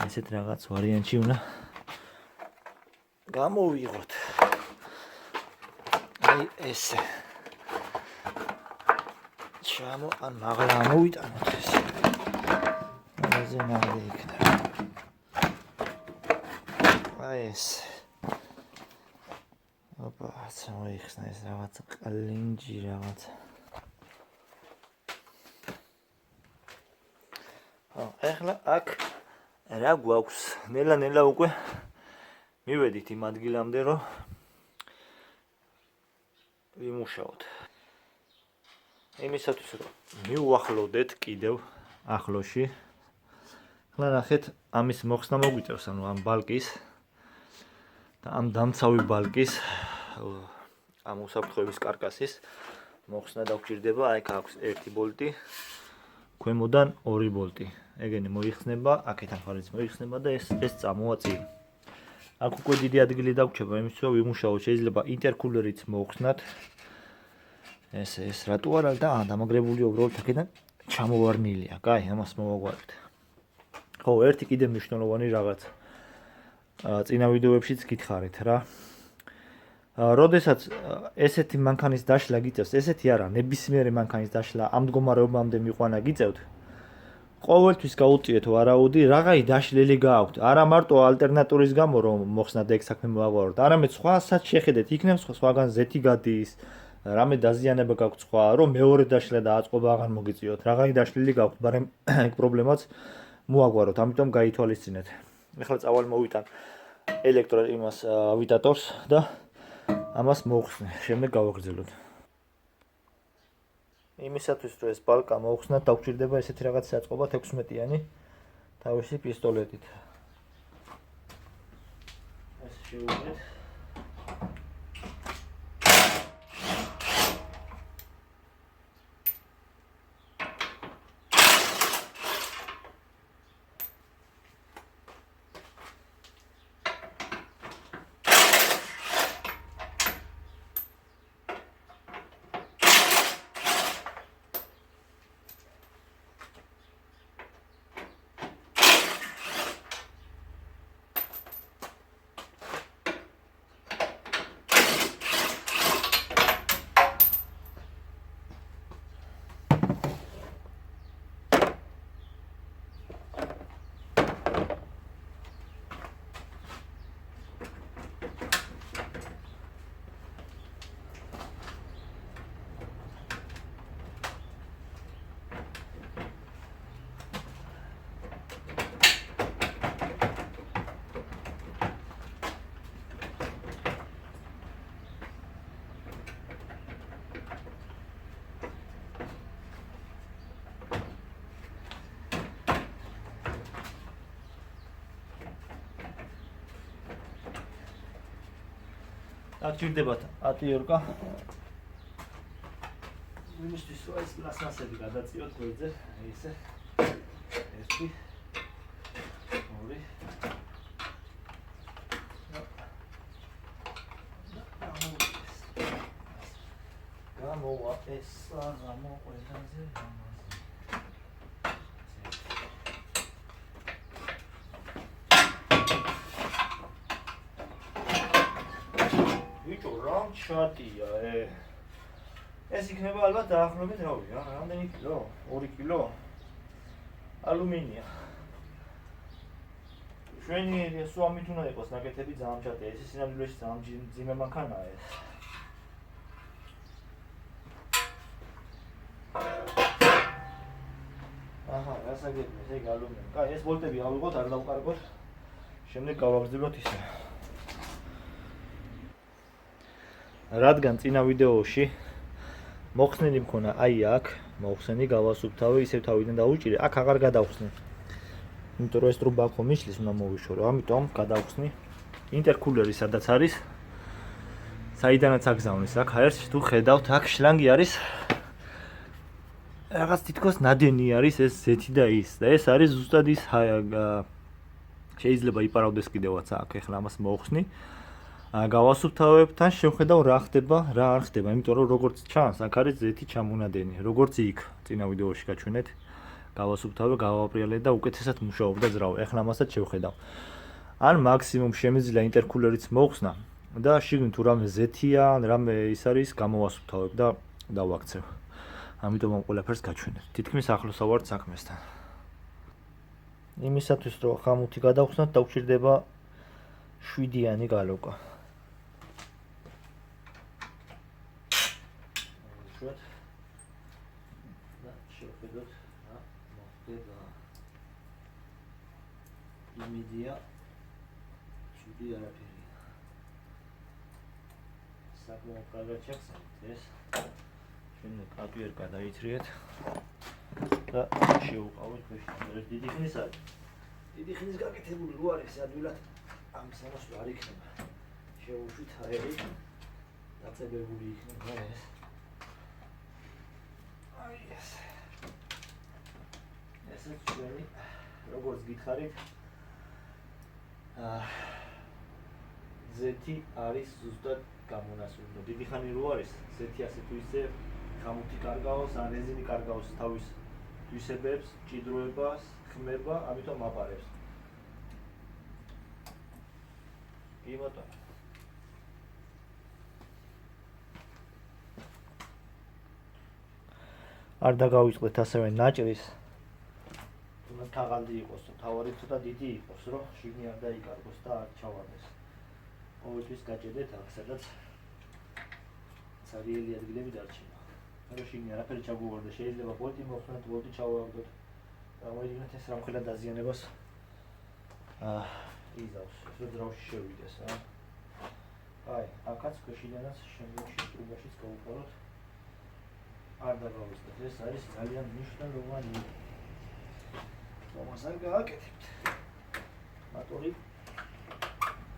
ესეთ რაღაც ვარიანტში უნდა გამოვიღოთ. აი ესე. ან მაღლა ამოვიტანოთ ეს.აზე მაღლა იქნება. აი ეს. მოიხსნა ეს რაღაცა ყლინჯი რაღაცა. ეხლა აქ რა გვაქვს? ნელა უკვე მივედით იმ ადგილამდე, რომ ვიმუშაოთ. იმისათვის რომ მივუახლოვდეთ კიდევ ახლოში. ახლა ნახეთ, ამის მოხსნა მოგვიწევს, ანუ ამ ბალკის და ამ დამცავი ბალკის ამ უსაფრთხოების კარკასის მოხსნა დაგვჭირდება. აი აქ აქვს 1 ბოლტი, ქვემოდან 2 ბოლტი. ეგენი მოიხსნება, აქეთან ხარიც მოიხსნება და ეს წამოვა წინ. აქ უკვე დიდი ადგილი დაგვრჩება იმისთვის, რომ ვიმუშაოთ. შეიძლება ინტერკულერიც მოვხსნათ. ეს რატო არა და დამაგრებული უბრალოდ აქედან ჩამოვარნილია. კაი, ამას მოვაგვარებთ. ხო, ერთი კიდე მნიშვნელოვანი რაღაც. წინა ვიდეოებშიც გითხარით რა. როდესაც ესეთი მანქანის დაშლა გიწევს, ესეთი არა, ნებისმიერი მანქანის დაშლა ამ მდგომარეობამდე მიყვანა გიწევთ. ყოველთვის გაუწიეთ ვარაუდი, რაღაცა დაშლილი გააქვთ. არა მარტო ალტერნატორის გამო რომ მოხსნათ ეგ საქმე მოაგვაროთ, არამედ სხვასაც შეხედეთ, იქნებ სხვაგან ზეთი გადის. რამე დაზიანება გაქვთ სხვა, რომ მეორე დაშლა და აწყობა აღარ მოგიწიოთ. რაღაცა დაშლილი გაქვთ, მაგრამ ეგ პრობლემაც მოაგვაროთ, ამიტომ გაითვალისწინეთ. ეხლა წავალ მოვიტან ელექტრო იმას ავიტატორს და ამას მოუხსნე, შემდეგ გავაგრძელოთ. იმისათვის რომ ეს ბალკა მოუხსნათ, დაგვჭირდება ესეთი რაღაც საწყობა 16-იანი თავისი პისტოლეტით. ეს შევუდგეთ. Აკჭირდებათ ატიორკა. იმისთვის რომ ეს პლასმასები გადაწიოთ გვერდზე, ესე. ერთი. ორი. გამოვა ეს გამოყვეთაზე ამაზე. შატია ეს იქნება ალბათ დაახლოებით რავი რა რამდენი კილო 2 კილო ალუმინია ჩვენი სულ ამით უნდა იყოს ნაკეთები ძალიან შატია ეს სინამდვილეში ძალიან ძიმე მანქანაა ეს აჰა გასაგებია ეს ალუმინი კაი ეს ვოლტები ავიღოთ არ დავკარგოთ შემდეგ გავაგრძელოთ ისე რადგან წინა ვიდეოში მოხსნილი მქონა აი აქ მოხსენი გავასუფთავე ისევ თავიდან დაუჭირე აქ აღარ გადავხსნი იმიტომ რომ ეს ტრუბა ხო მიშლის უნდა მოვიშორო ამიტომ გადავხსნი ინტერკულერი სადაც არის საიდანაც აგზავნის აქ აერს თუ ხედავთ აქ შლანგი არის რაღაც თითქოს ნადენი არის ეს ზეთი და ის და ეს არის ზუსტად ის შეიძლება იპარავდეს კიდევაც აქ ეხლა ამას მოხსნი გავასუფთავებთან შევხედავ რა ხდება, რა არ ხდება, იმიტომ რომ როგორც ჩანს, აქ არის ზეთი ჩამონადენი, როგორც იქ წინა ვიდეოში გაჩვენეთ. გავასუფთავე, გავაპრიალე და უკეთესად მუშაობდა ძრავა. ეხლა ამასაც შევხედავ. ან მაქსიმუმ შემიძლია ინტერკულერიც მოხსნა და შიგნით თუ რამე ზეთია, რამე ის არის, გამოვასუფთავებ და დავაქცევ. ამიტომ ამ ყველაფერს გაჩვენეთ. თითქმის ახლოს ავართ საქმესთან. იმისათვის რომ ხამუთი გადავხსნათ, დაგვჭირდება 7-იანი გალოკა. შევხედოთ რა მოხდება. იმედია 7 არაფერია. საკმაოდ კარგად შეხსენეთ ეს. შემდეგ ატვიერ გადაითრიეთ და შევუყავით ქვეშ. დიდი ხნის არის. დიდი ხნის გაკეთებული რო არის ადვილად ამ სამოს არ იქნება. შევუშვით აერი დაწებებული იქნება ეს. აი ეს. ესეც ჩვენი როგორც გითხარით ზეთი არის ზუსტად გამონასული და დიდი ხანი რო არის ზეთი ასე თუ ისე ხამუთი კარგავს ან რეზინი კარგავს თავის თვისებებს, ჭიდროებას, ხმება, ამიტომ აპარებს. კი ბატონო. არ დაგავიწყდეთ ასევე ნაჭრის. თუნდაც თაღალდი იყოს, თავარი ცოტა დიდი იყოს, რომ შიგნი არ დაიკარგოს და არ ჩავარდეს. ყოველთვის გაჭედეთ აქ, სადაც სერიელი ადგილები დარჩება. რომ შიგნი არაფერი ჩაგვუვარდეს, შეიძლება ბოლტი მოხსნათ, ბოლტი ჩავავარდოთ. გამოიდგინოთ ეს რამხელა დაზიანებას იზავს, ეს ძრავში შევიდეს, აი, აქაც ქვეშიდანაც შემდეგში ტრუბაშიც გავუყაროთ. არ დაგავიწყოთ. ეს არის ძალიან მნიშვნელოვანი. მომასალ გააკეთებთ. მატორი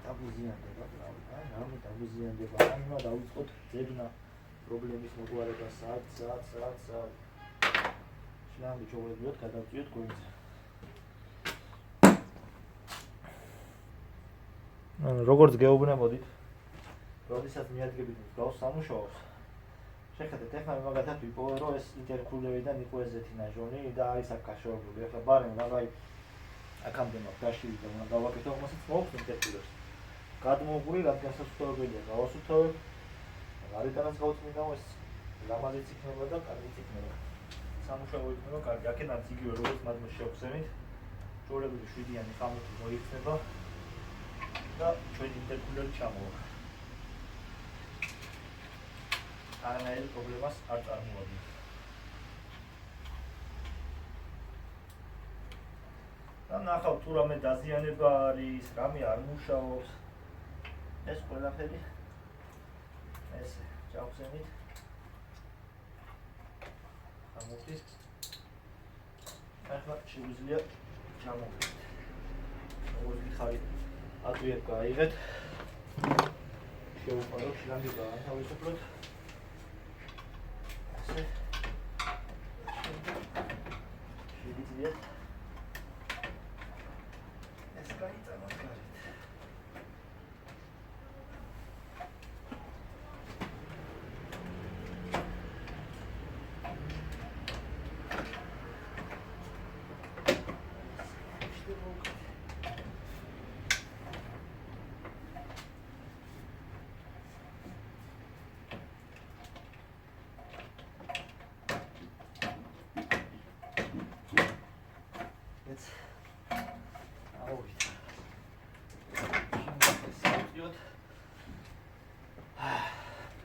დაგუზიანდება, რამე დაგუზიანდება. ან უნდა დავიწყოთ ძებნა პრობლემის მოგვარება სად. შლამი ჩოვეძოთ, გადავწიოთ გვერდზე. ანუ როგორც გეუბნებოდით, როდესაც მიადგებით მსგავს სამუშაოს, შეხედეთ, ეხლა მაგათაც ვიპოვე, რომ ეს ინტერკულერიდან იყო ესეთი ნაჟონი და არის აქ გაშორებული. ეხლა ბარემ რაღაცა აქამდე მაქვს გაშლილი და უნდა გავაკეთო, მასაც მოაქვს ინტერკულერს. გადმოუყური, რადგან სასწორებელია გავასუფთავებ, გარედანაც გავწმინდა, ეს ლამაზიც იქნება და კარგიც იქნება. სამუშაო იქნება კარგი, აქედანაც იგივე როგორც მადმო შევხსენით, ჩვეულებრივი 7-იანი ხამუთი მოიხსნება და ჩვენი ინტერკულერი ჩამოვა. არანაირი პრობლემას არ წარმოადგენს. და ნახავთ, თუ რამე დაზიანება არის, რამე არ მუშაობს. ეს ყველაფერი ესე ჩავხსენით. ხამუთი. ახლა შეგვიძლია ჩამოვიდეთ. როგორც გითხარით, ატვიებ გაიღეთ. შევუყაროთ, შლამი გაანთავისუფლოთ. ესე. შევიძლიათ. ეს გაიწამოთ გარეთ.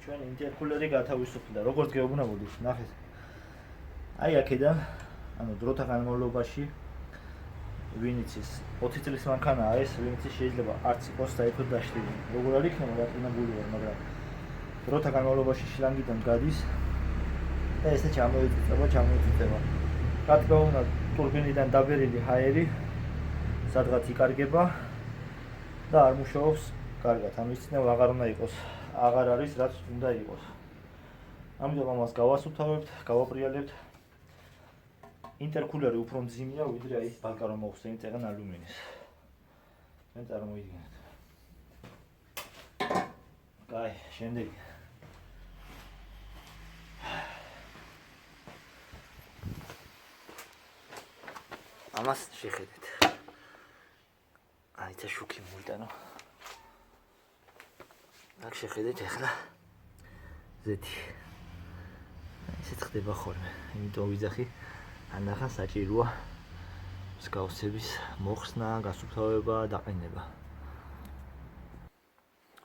ჩვენი ინტერკულერი გათავისუფლდა, როგორც გეუბნებოდით, ნახეთ. აი აქედან, ანუ დროთა განმავლობაში ვინც ის 20 წლის მანქანაა ეს, ვინც შეიძლება არც იყოს საერთოდ დაშლილი. როგორ არ იქნება დაწინებული ვარ, მაგრამ დროთა განმავლობაში შლანგიდან გადის და ესე ჩამოიწიწება. რა თქმა უნდა, ტურბინიდან დაბერილი ჰაერი სადღაც იკარგება და არ მუშაობს კარგად. ამის წინააღმდეგ აღარ უნდა იყოს. აღარ არის რაც უნდა იყოს. ამიტომ ამას გავასუფთავებთ, გავაპრიალებთ. ინტერკულერი უფრო მძიმეა ვიდრე ის ბალკა რომ მოხსენით ეგან ალუმინის. მე წარმოიდგინეთ. კაი, შემდეგი. ამას შეხედეთ. აი ცა შუქი მოიტანო. აქ შეხედეთ ახლა ზეთი. ისიც ხდება ხოლმე. იმიტომ ვიძახი ანახან საჭიროა მსგავსების მოხსნა, გასუფთავება, დაყენება.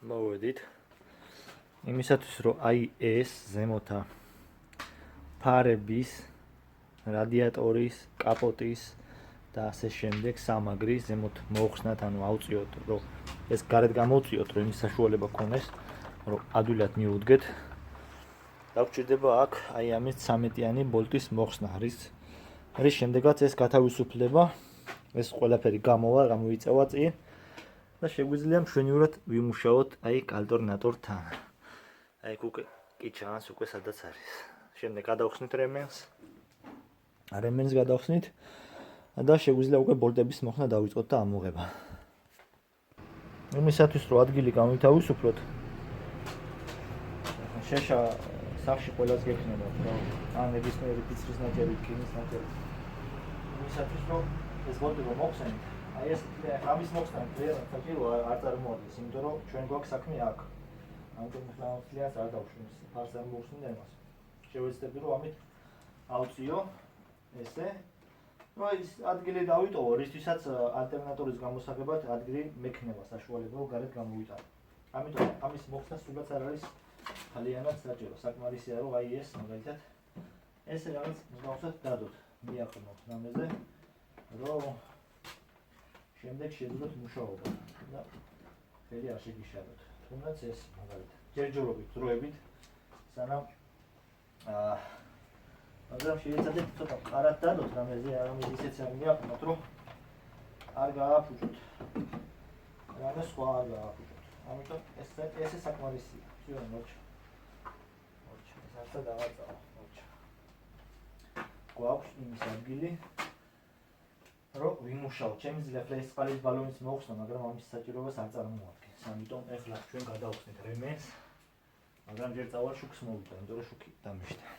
მოვედით. იმისათვის რომ აი ეს ზემოთა ფარების, რადიატორის, კაპოტის და ასე შემდეგ სამაგრის ზემოთ მოხსნათ, ანუ ავწიოთ, რომ ეს გარეთ გამოვწიოთ, რომ იმის საშუალება ქონდეს, რომ ადვილად მიუდგეთ. დაგვჭირდება აქ აი ამის 13-იანი ბოლტის მოხსნა არის შემდეგაც ეს გათავისუფლება, ეს ყველაფერი გამოიწევა წინ და შეგვიძლია მშვენივრად ვიმუშაოთ აი ალტერნატორთან. აი უკვე კი ჩანს უკვე სადაც არის. შემდეგ გადავხსნით რემენს გადავხსნით და შეგვიძლია უკვე ბოლტების მოხსნა დავიწყოთ და ამოღება. იმისათვის რომ ადგილი გამოითავისუფლოთ, შეშა სახში ყველას გექნება, რომ ან ნებისმიერი ფიცრის ნაჭერი, რკინის ნაჭერი. იმისათვის რომ ეს ბოლტი რომ მოხსენით, აი ეს ამის მოხსნა ძალიან საჭიროა არ წარმოადგენს, იმიტომ რომ ჩვენ გვაქვს საქმე აქ. ამიტომ ახლა ძალიან არ დავშვენს ფარს არ მოხსნიდა იმას. შევეცდები რომ ამით ავწიო ესე რომ ის ადგილი დავიტოვო, რისთვისაც ალტერნატორის გამოსაღებად ადგილი მექნება საშუალება რომ გარეთ გამოვიტანო. ამიტომ ამის მოხსნა სულაც არ არის ძალიანად საჭირო. საკმარისია რომ აი ეს მაგალითად ესე რაღაც მსგავსად დადოთ. მიაყენოთ რამეზე რომ შემდეგ შეძლოთ მუშაობა და ხელი არ შეგიშალოთ. თუნდაც ეს მაგალითად ჯერჯერობით დროებით სანამ მაგრამ შეიძლება ცოტა ყარად დადოთ რამეზე არამედ ისეც არ მიაყნოთ რომ არ გააფუჭოთ რამე სხვა არ გააფუჭოთ ამიტომ ეს საკმარისია ძიო მოჩა ეს ახლა დავაწავ მოჩა გვაქვს იმის ადგილი რომ ვიმუშაოთ ჩემი ძლებს ეს წყალის ბალონის მოხსნა მაგრამ ამის საჭიროებას არ წარმოადგენს ამიტომ ეხლა ჩვენ გადავხსნით რემენს მაგრამ ჯერ წავალ შუქს მოვიდა იმიტომ რომ შუქი დამეშთა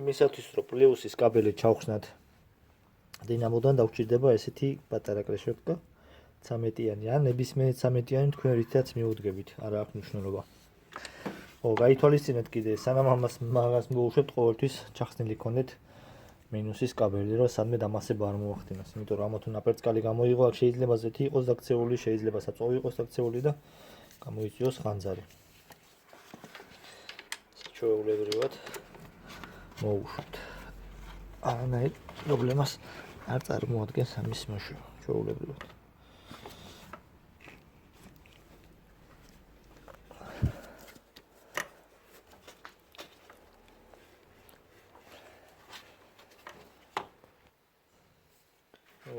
იმისათვის რომ პლუსის კაბელი ჩავხსნათ დინამოდან დაგვჭირდება ესეთი პატარა კრეშოტკა 13-იანი ან ნებისმიერ 13-იანი თქვენ რითაც მიუდგებით არა აქვს მნიშვნელობა ო გაითვალისწინეთ კიდე სანამ მაგას მოუშვებთ ყოველთვის ჩახსნილი ქონდეთ მინუსის კაბელი რომ სადმე დამასება არ მოახდინოს იმიტომ რომ ამათუ ნაპერწკალი გამოიღო აქ შეიძლება ზეთი იყოს დაქცეული შეიძლება საწოვი იყოს დაქცეული და გამოიწვიოს ხანძარი ჩვეულებრივად მოუშვით არანაირ პრობლემას არ წარმოადგენს ამის მოშვა ჩვეულებრივად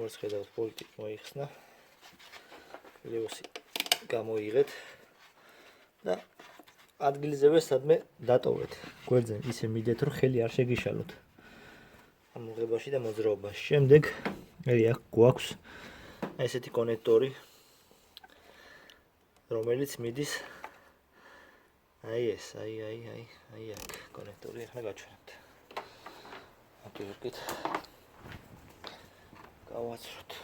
როგორც ხედავთ პოლიტი მოიხსნა ლევოსი გამოიღეთ და ადგილზევე სადმე დატოვეთ გვერდზე ისე მიდეთ რომ ხელი არ შეგიშალოთ ამოღებაში და მოძრაობაში შემდეგ აქ გვაქვს ესეთი კონექტორი რომელიც მიდის აი ეს აი აქ კონექტორი ახლა გაჩვენებთ აკეთებთ გავაცროთ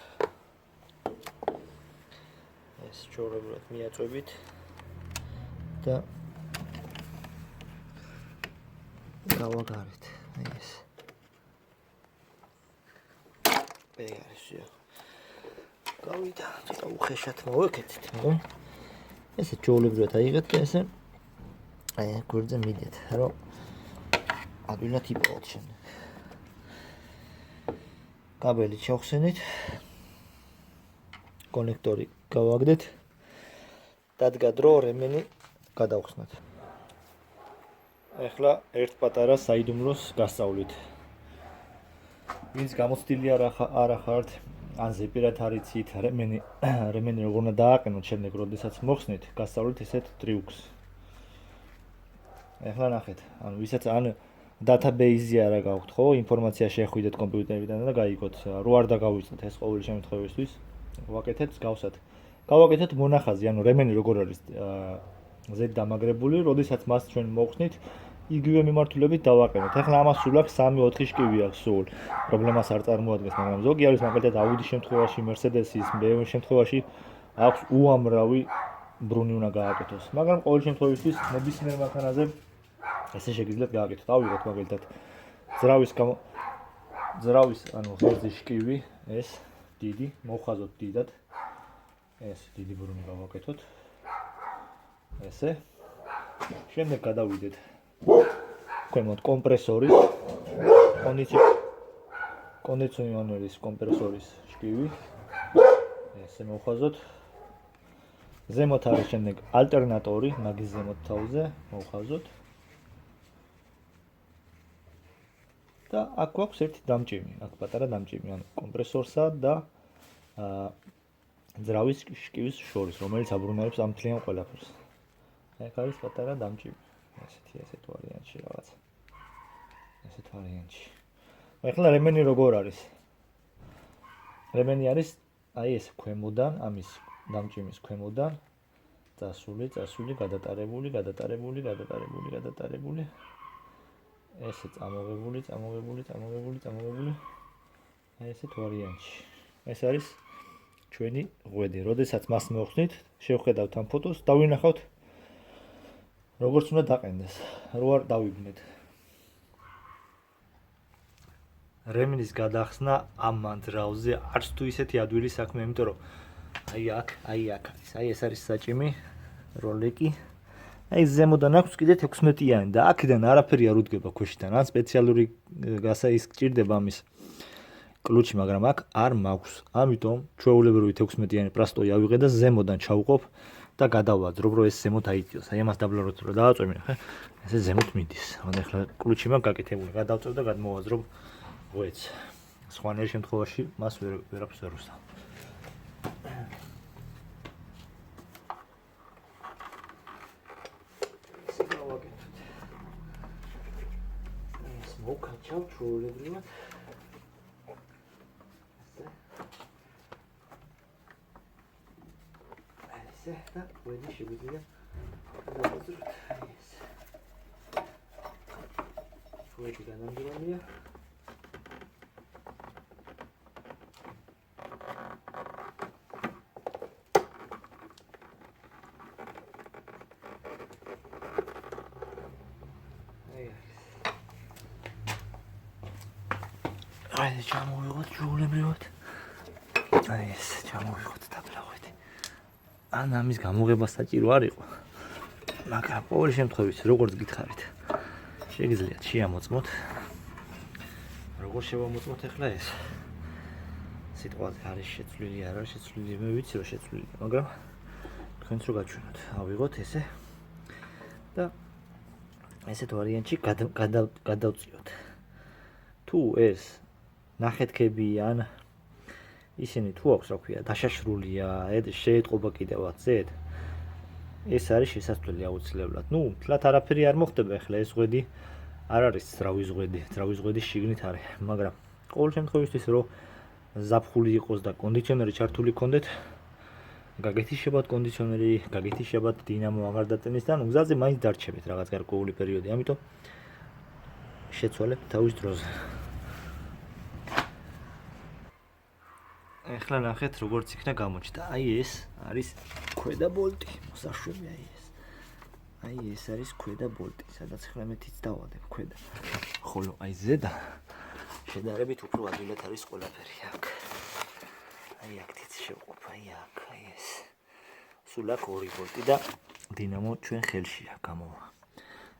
ეს ჩორებლად მიაწვევით და გავაგარეთ აი ეს ბეარისია გავიდა ცოტა უხეშად მოვეკეთეთ მაგრამ ესე ჩორებლად აიღეთ და ესე აი გვერდზე მიდეთ რომ ადვილად იპოვოთ შემდეგ კაბელი ჩავხსენით კონექტორი გავაგდეთ დადგა დრო რემენი გადავხსნათ ახლა ერთ პატარა საიდუმლოს გასწავლით ვინც გამოცდილი არ ახართ ან ზეპირად არიცით რემენი როგორ უნდა დააყენოთ შემდეგ როდესაც მოხსნით გასწავლით ესეთ ტრიუქს ახლა ნახეთ ანუ ვისაც ან დატაბეიზი არა გაქვთ ხო ინფორმაცია შეხვიდეთ კომპიუტერიდან და გაიგოთ რო არ დაგავიწყოთ ეს ყოველი შემთხვევისთვის ვაკეთეთ მსგავსად გავაკეთეთ მონახაზი ანუ რემენი როგორ არის ზედ დამაგრებული როდესაც მას ჩვენ მოხსნით იგივე მიმართულებით დავაყენოთ ახლა ამას სულ აქვს 3-4 შკივი აქვს სულ პრობლემას არ წარმოადგენს მაგრამ ზოგი არის მაგალითად აუდის შემთხვევაში მერსედესის BMW შემთხვევაში აქვს უამრავი ბრუნი უნდა გააკეთოს მაგრამ ყოველ შემთხვევაში ნებისმიერ მანქანაზე ესე შეგიძლიათ გააკეთოთ ავიღოთ მაგალითად ძრავის ანუ ღერძის შკივი ეს დიდი მოვხაზოთ დიდად ეს დიდი ბრუნი გავაკეთოთ ესე შემდეგ გადავიდეთ ქვემოთ კომპრესორის კონდიციონერის კომპრესორის შკივი ესე მოვხაზოთ ზემოთ არის შემდეგ ალტერნატორი მაგის ზემოთ თავზე მოვხაზოთ და აქ გვაქვს ერთი დამჭიმი აქ პატარა დამჭიმი ანუ კომპრესორსა და ძრავის შკივის შორის რომელიც აბრუნებს ამ მთლიან ყველაფერს აქ არის პატარა დამჭიმი ესეთ ვარიანტში რაღაც ესეთ ვარიანტში ახლა რემენი როგორ არის რემენი არის აი ეს ქვემოდან ამის დამჭიმის ქვემოდან წასული გადატარებული ესე წამოღებული აი ესეთ ვარიანტში ეს არის ჩვენი ღვედი როდესაც მას მოხსნით შევხედავთ ამ ფოტოს დავინახავთ როგორც უნდა დაყენდეს რო არ დავიბნეთ რემნის გადახსნა ამ მანძრაუზე არც თუ ისეთი ადვილი საქმე იმიტომ რომ აი აქ არის აი ეს არის საჭიმი როლეკი აი ზემოდან აქვს კიდე 16-იანი და აქედან არაფერი არ უდგება ქვეშიდან ან სპეციალური გასაის გჭირდება ამის კლუჩი, მაგრამ აქ არ მაქვს. ამიტომ ჩვეულებრივი 16-იანი პრასტოი ავიღე და ზემოდან ჩავყოფ და გადავაძრო, რომ ეს ზემოთ აიწიოს. აი ამას დაბლაროთ რომ დააწვევი, ხე? ესე ზემოთ მიდის. ანუ ახლა კლუჩი მაქვს გაკეთებული, გადავწევ და გადმოვაძრო ვეც. სხვანაირ შემთხვევაში მას ვერაფერს ვერ უსწავლ. მოვკაჩავ ჩვეულებრივად. ესე და ვედი შეგვიძლია დავაძროთ. ეს. ვედი განამდრულია. აი ჩამოვიღოთ ჩვეულებრივად. აი ეს ჩამოვიღოთ დაბლავეთ. ან ამის გამოღება საჭირო არ იყო. მაგრამ ყოველ შემთხვევაში როგორც გითხარით, შეგიძლიათ შეამოწმოთ. როგორ შევამოწმოთ ახლა ეს? სიტყვაზე არის შეცვლილი, არ არის შეცვლილი, მე ვიცი რომ შეცვლილია, მაგრამ თქვენც რო გაჩვენოთ. ავიღოთ ესე და ესეთ ვარიანტში გადავწიოთ. თუ ეს ნახეთქები ან ისინი თუ აქვს რა ქვია, დაშაშრულია, შეეტყობა კიდევაც ზედ. ეს არის შესაძლებელი აუცილებლად. ნუ, თლათ არაფერი არ მოხდება ახლა ეს ღვედი არ არის ძრავის ღვედი, ძრავის ღვედი შიგნით არის, მაგრამ ყოველ შემთხვევაში რომ ზაფხული იყოს და კონდიციონერი ჩართული გქონდეთ, გაგეთიშებათ კონდიციონერი, გაგეთიშებათ დინამო აღარ დაწენის და ნუ გზაზე მაინც დარჩებით რაღაც გარკვეული პერიოდი, ამიტომ შეცვალებთ თავის დროზე. ახლა ნახეთ როგორც იქნა გამოჩნდა. აი ეს არის ქვედა ბოლტი, მოსაშვები აი ეს. აი ეს არის ქვედა ბოლტი, სადაც ახლა მე თიც დავადებ ქვედა. ხოლო აი ზედა შედარებით უფრო ადვილად არის ყველაფერი აქ. აი აქ თიც შევყოფ, აი აქ, აი ეს. სულ აქ 2 ბოლტი და დინამო ჩვენ ხელშია გამოვა.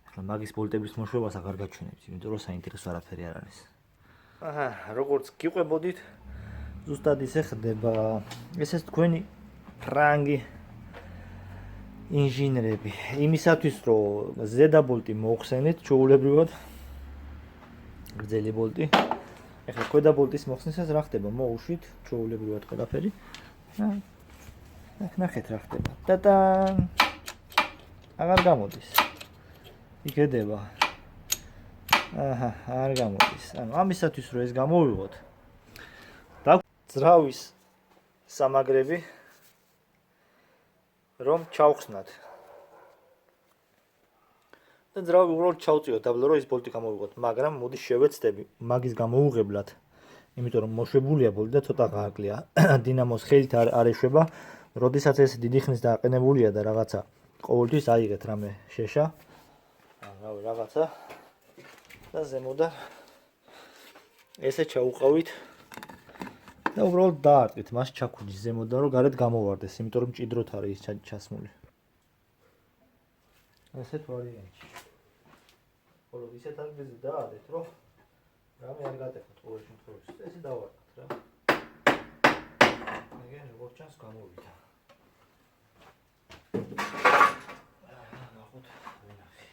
ახლა მაგის ბოლტების მოშვებას აღარ გაჩვენებთ, იმიტომ რომ საინტერესო არაფერი არ არის. აჰა, როგორც გიყვებოდით ზუსტად ისე ხდება. ესეც თქვენი ფრანგი ინჟინრები. იმისათვის რომ ზედა ბოლტი მოხსენეთ, ჩვეულებრივად გრძელი ბოლტი. ახლა ქვედა ბოლტის მოხსნისას რა ხდება? მოუშვით ჩვეულებრივად ყველაფერი. აქ ნახეთ რა ხდება. ტატან. აღარ გამოდის. იქედება. აჰა, არ გამოდის. ანუ ამისათვის რომ ეს გამოვიღოთ ძრავის სამაგრები რომ ჩავხსნათ. და ძრავი უბრალოდ ჩავწიოთ, დაბლა რომ ეს ბოლტი გამოვიღოთ, მაგრამ მოდი შევეცდები მაგის გამოუღებლად, იმიტომ რომ მოშვებულია ბოლტი და ცოტა გააკლია. დინამოს ხელით არ ეშვება, როდესაც ეს დიდი ხნის დააყენებულია და რაღაცა ყოველთვის აიღეთ რამე შეშა. რავი რაღაცა და ზემოდან ესე ჩაუყავით. და უბრალოდ დაარტყით მას ჩაქუჯის ზემოდან რომ გარეთ გამოვარდეს, იმიტომ რომ მჭიდროდ არის ჩასმული. ესეთ ვარიანტში. ხოლო ისეთ ადგილზე დაადეთ, რომ რამე არ გატეხოთ ყოველ შემთხვევაში. ესე დავარტყით რა. აგერ როგორც ჩანს გამოვიდა. ნახოთ, ვინახე.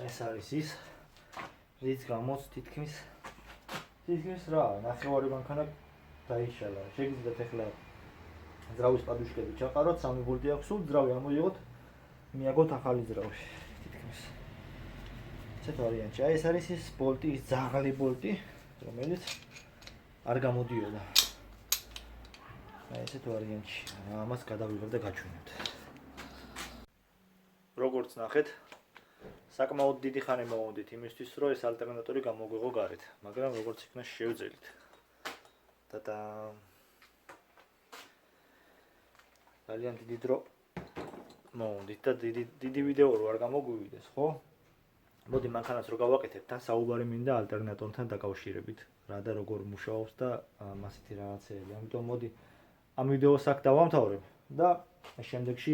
ეს არის ის, რის გამოც თითქმის რა, ნახევარი მანქანა დაიშალა. შეგიძლიათ ახლა ძრავის პადუშკები ჩაყაროთ, 3 ბოლტი აქვს, სულ ძრავი ამოიღოთ, მიაგოთ ახალი ძრავი. თითქმის ესეთ ვარიანტში. აი ეს არის ის ბოლტი, ის ძაღალი ბოლტი, რომელიც არ გამოდიოდა. აი ესეთ ვარიანტში. ამას გადავიღებ და გაჩვენებთ. როგორც ნახეთ, საკმაოდ დიდი ხანი მოვუნდით იმისთვის, რომ ეს ალტერნატორი გამოგვიღო გარეთ, მაგრამ როგორც იქნა შევძელით. და ძალიან დიდი დრო მოვუნდით და დიდი ვიდეო რო არ გამოგვივიდეს, ხო? მოდი მანქანას რო გავაკეთებ, თან საუბარი მინდა ალტერნატორთან დაკავშირებით, რა და როგორ მუშაობს და მასეთი რაღაცეები. ამიტომ მოდი ამ ვიდეოს აქ დავამთავრებ და შემდეგში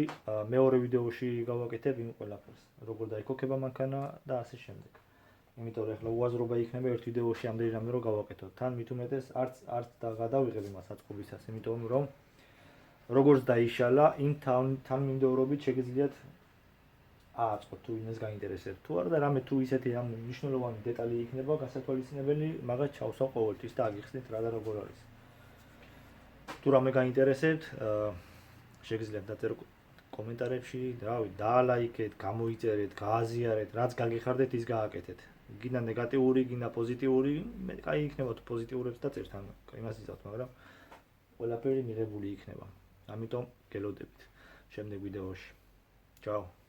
მეორე ვიდეოში გავაკეთებ იმ ყველაფერს, როგორ დაიქოქება მანქანა და ასე შემდეგ. იმიტომ რომ ახლა უაზრობა იქნება ერთ ვიდეოში ამდენი რამე რო გავაკეთოთ. თან მით უმეტეს არც და გადავიღებ იმას აწყობისას, იმიტომ რომ როგორც დაიშალა, იმ თანმიმდევრობით შეგიძლიათ აწყოთ თუ იმას გაინტერესებთ. თუ არა და რამე თუ ისეთი ამ მნიშვნელოვანი დეტალი იქნება გასათვალისწინებელი, მაგას ჩავსავ ყოველთვის და აგიხსნით რა და როგორ არის. თუ რამე გაინტერესებთ, შეგიძლიათ დაწეროთ კომენტარებში, დაალაიქეთ, გამოიწერეთ, გააზიარეთ, რაც გაგიხარდეთ, ის გააკეთეთ. გინდა ნეგატიური, გინდა პოზიტიური, მე კაი იქნება თუ პოზიტიურებს დაწერთ, ან იმას იზავთ, მაგრამ ყველაფერი მიღებული იქნება. ამიტომ გელოდებით შემდეგ ვიდეოში. Ciao.